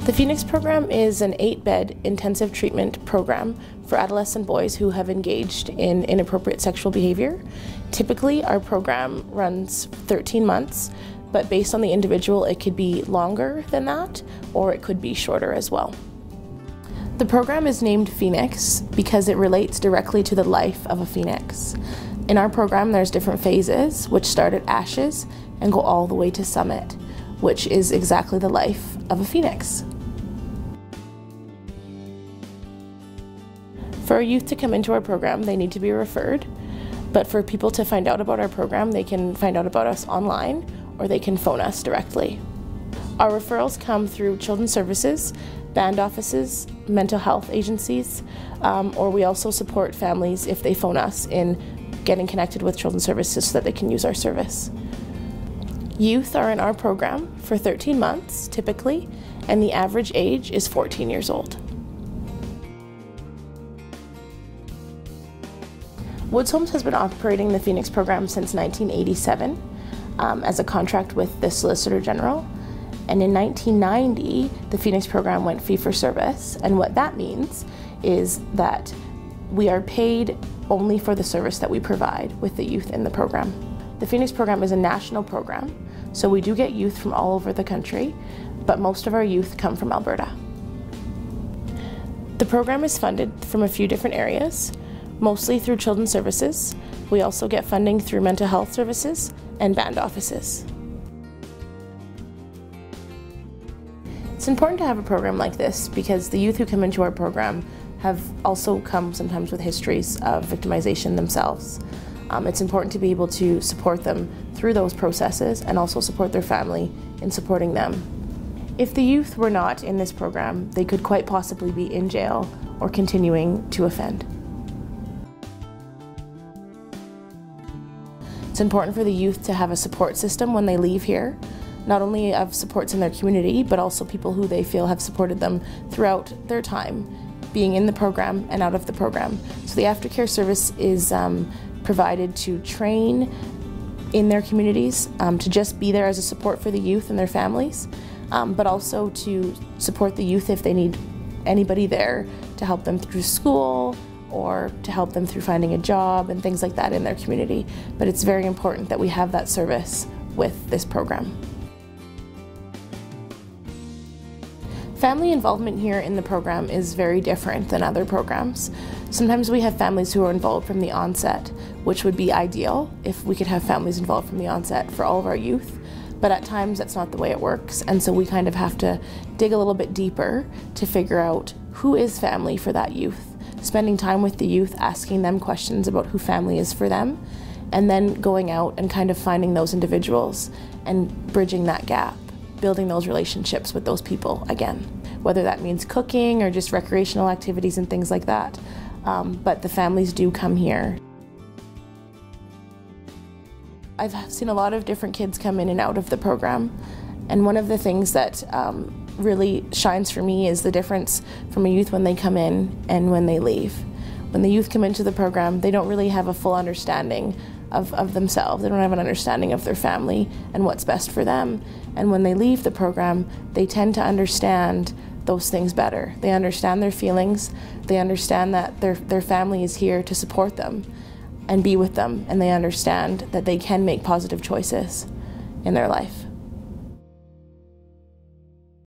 The Phoenix program is an 8-bed intensive treatment program for adolescent boys who have engaged in inappropriate sexual behavior. Typically, our program runs 13 months, but based on the individual, it could be longer than that, or it could be shorter as well. The program is named Phoenix because it relates directly to the life of a phoenix. In our program, there's different phases, which start at ashes and go all the way to summit, which is exactly the life of a phoenix. For our youth to come into our program, they need to be referred, but for people to find out about our program, they can find out about us online or they can phone us directly. Our referrals come through children's services, band offices, mental health agencies, or we also support families if they phone us in getting connected with children's services so that they can use our service. Youth are in our program for 13 months, typically, and the average age is 14 years old. Woods Homes has been operating the Phoenix program since 1987 as a contract with the Solicitor General. And in 1990, the Phoenix program went fee-for-service. And what that means is that we are paid only for the service that we provide with the youth in the program. The Phoenix program is a national program, so we do get youth from all over the country, but most of our youth come from Alberta. The program is funded from a few different areas, mostly through children's services. We also get funding through mental health services and band offices. It's important to have a program like this because the youth who come into our program have also come sometimes with histories of victimization themselves. It's important to be able to support them through those processes and also support their family in supporting them. If the youth were not in this program, they could quite possibly be in jail or continuing to offend. It's important for the youth to have a support system when they leave here, not only of supports in their community, but also people who they feel have supported them throughout their time being in the program and out of the program. So the aftercare service is provided to train in their communities, to just be there as a support for the youth and their families, but also to support the youth if they need anybody there to help them through school, or to help them through finding a job and things like that in their community. But it's very important that we have that service with this program. Family involvement here in the program is very different than other programs. Sometimes we have families who are involved from the onset, which would be ideal if we could have families involved from the onset for all of our youth. But at times that's not the way it works, and so we kind of have to dig a little bit deeper to figure out who is family for that youth. Spending time with the youth, asking them questions about who family is for them, and then going out and kind of finding those individuals and bridging that gap, building those relationships with those people again, whether that means cooking or just recreational activities and things like that. But the families do come here. I've seen a lot of different kids come in and out of the program, and one of the things that really shines for me is the difference from a youth when they come in and when they leave. When the youth come into the program, they don't really have a full understanding of themselves. They don't have an understanding of their family and what's best for them. And when they leave the program, they tend to understand those things better. They understand their feelings. They understand that their family is here to support them and be with them, and they understand that they can make positive choices in their life.